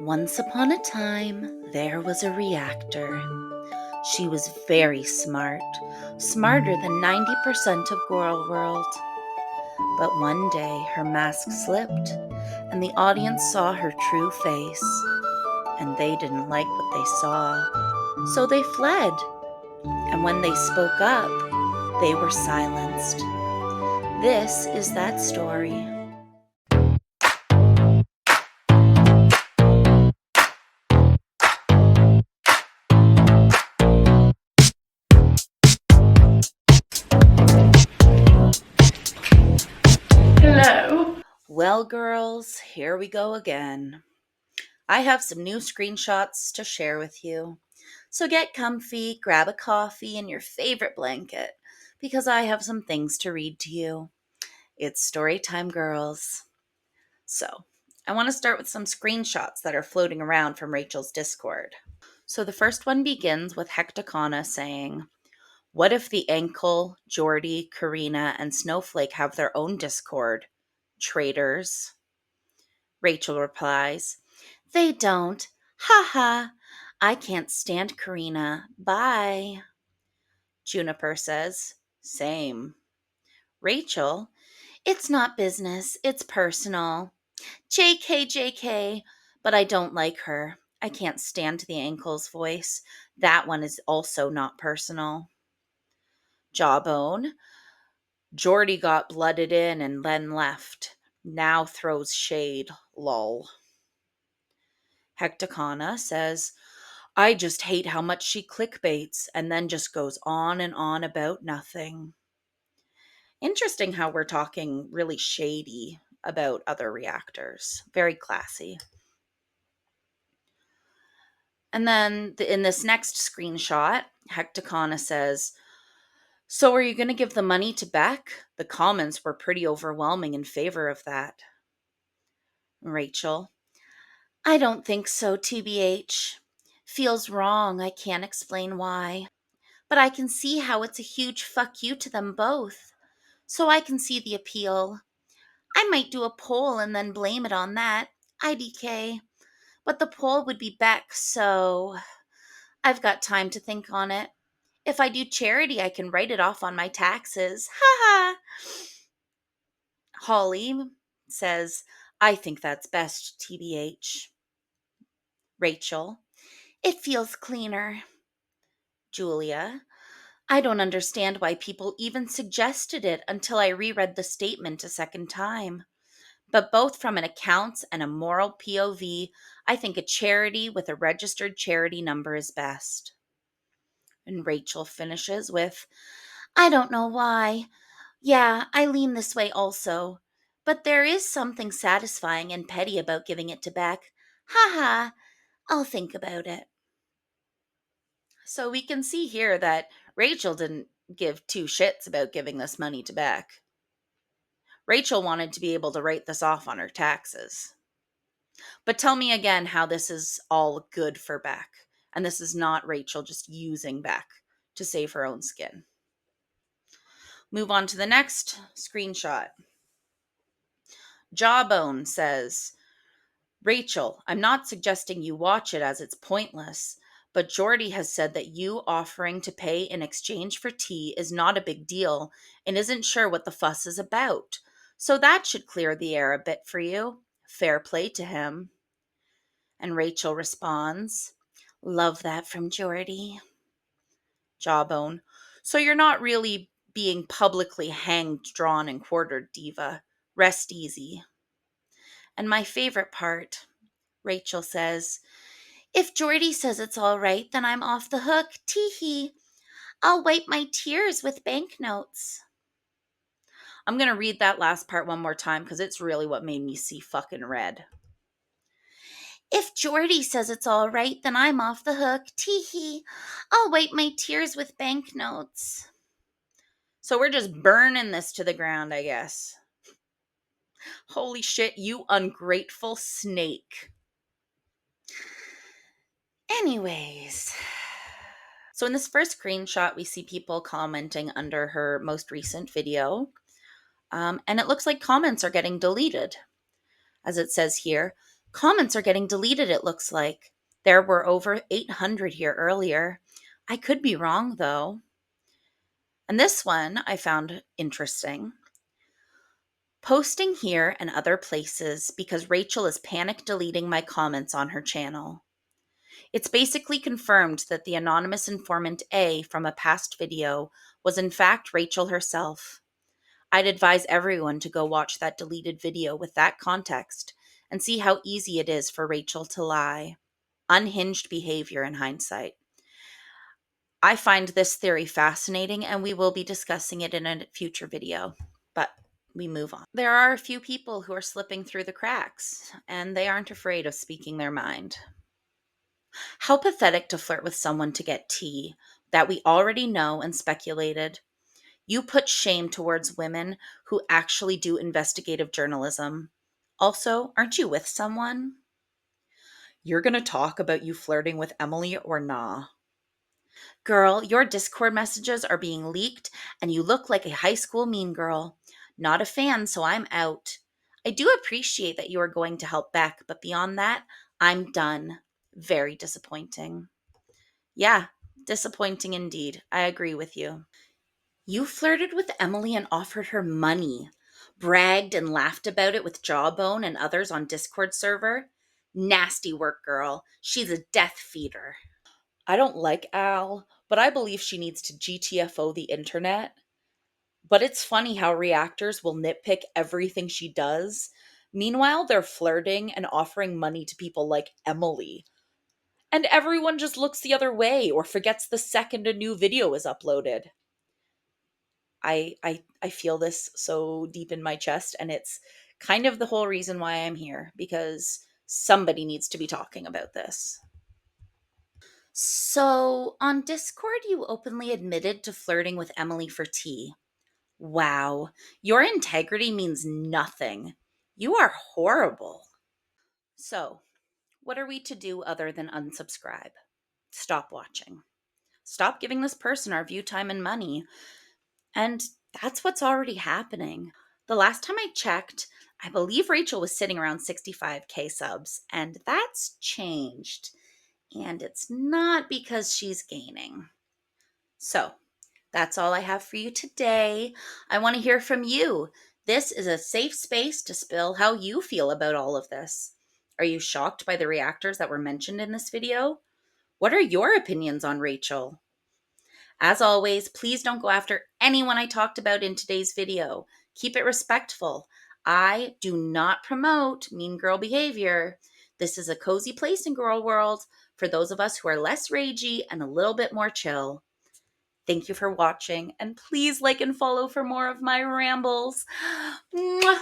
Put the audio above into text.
Once upon a time, there was a reactor. She was very smart, smarter than 90% of Girl World. But one day, her mask slipped, and the audience saw her true face. And they didn't like what they saw, so they fled. And when they spoke up, they were silenced. This is that story. Hello. Well, girls, here we go again. I have some new screenshots to share with you. So get comfy, grab a coffee and your favorite blanket, because I have some things to read to you. It's story time, girls. So, I want to start with some screenshots that are floating around from Rachel's Discord. So the first one begins with Hecticana saying, "What if the Ankle, Jordy, Karina, and Snowflake have their own Discord? Traitors." Rachel replies, "They don't. Ha ha. I can't stand Karina. Bye." Juniper says, "Same." Rachel, "It's not business. It's personal. JK, JK. But I don't like her. I can't stand the Ankle's voice. That one is also not personal." Jawbone, "Jordy got blooded in and then left. Now throws shade. Lol." Hecticana says, "I just hate how much she clickbaits and then just goes on and on about nothing." Interesting how we're talking really shady about other reactors. Very classy. And then in this next screenshot, Hecticana says, "So are you going to give the money to Beck? The comments were pretty overwhelming in favor of that." Rachel, "I don't think so, TBH. Feels wrong. I can't explain why. But I can see how it's a huge fuck you to them both. So I can see the appeal. I might do a poll and then blame it on that. IDK. But the poll would be Beck, so I've got time to think on it. If I do charity, I can write it off on my taxes. Ha ha." Holly says, "I think that's best, TBH." Rachel, "It feels cleaner." Julia, "I don't understand why people even suggested it until I reread the statement a second time. But both from an accounts and a moral POV, I think a charity with a registered charity number is best." And Rachel finishes with, "I don't know why. Yeah, I lean this way also. But there is something satisfying and petty about giving it to Beck. Ha ha. I'll think about it." So we can see here that Rachel didn't give two shits about giving this money to Beck. Rachel wanted to be able to write this off on her taxes. But tell me again how this is all good for Beck. And this is not Rachel just using Beck to save her own skin. Move on to the next screenshot. Jawbone says, "Rachel, I'm not suggesting you watch it as it's pointless, but Jordy has said that you offering to pay in exchange for tea is not a big deal and isn't sure what the fuss is about. So that should clear the air a bit for you. Fair play to him." And Rachel responds, "Love that from Jordy." Jawbone, "So you're not really being publicly hanged, drawn, and quartered, diva. Rest easy." And my favorite part, Rachel says, "If Jordy says it's all right, then I'm off the hook. Tee-hee. I'll wipe my tears with banknotes." I'm going to read that last part one more time because it's really what made me see fucking red. "If Jordy says it's all right, then I'm off the hook. Tee-hee. I'll wipe my tears with banknotes." So we're just burning this to the ground, I guess. Holy shit, you ungrateful snake. Anyways. So in this first screenshot, we see people commenting under her most recent video. And it looks like comments are getting deleted. As it says here, Comments are getting deleted, it looks like. There were over 800 here earlier. I could be wrong, though. And this one I found interesting. Posting here and other places because Rachel is panic deleting my comments on her channel. It's basically confirmed that the anonymous informant A from a past video was in fact Rachel herself. I'd advise everyone to go watch that deleted video with that context and see how easy it is for Rachel to lie. Unhinged behavior in hindsight. I find this theory fascinating and we will be discussing it in a future video, but we move on. There are a few people who are slipping through the cracks and they aren't afraid of speaking their mind. How pathetic to flirt with someone to get tea that we already know and speculated. You put shame towards women who actually do investigative journalism. Also, aren't you with someone? You're going to talk about you flirting with Emily or nah? Girl, your Discord messages are being leaked and you look like a high school mean girl. Not a fan, so I'm out. I do appreciate that you are going to help Beck, but beyond that, I'm done. Very disappointing. Yeah, disappointing indeed. I agree with you. You flirted with Emily and offered her money, bragged and laughed about it with Jawbone and others on Discord server. Nasty work, girl. She's a death feeder. I don't like Al, but I believe she needs to GTFO the internet. But it's funny how reactors will nitpick everything she does. Meanwhile, they're flirting and offering money to people like Emily. And everyone just looks the other way or forgets the second a new video is uploaded. I feel this so deep in my chest, and it's kind of the whole reason why I'm here, because somebody needs to be talking about this. So, on Discord, you openly admitted to flirting with Emily for tea. Wow, your integrity means nothing. You are horrible. So, what are we to do other than unsubscribe? Stop watching. Stop giving this person our view time and money. And that's what's already happening. The last time I checked, I believe Rachel was sitting around 65K subs, and that's changed. And it's not because she's gaining. So, that's all I have for you today. I want to hear from you. This is a safe space to spill how you feel about all of this. Are you shocked by the reactors that were mentioned in this video? What are your opinions on Rachel? As always, please don't go after anyone I talked about in today's video. Keep it respectful. I do not promote mean girl behavior. This is a cozy place in girl world for those of us who are less ragey and a little bit more chill. Thank you for watching, and please like and follow for more of my rambles. Mwah!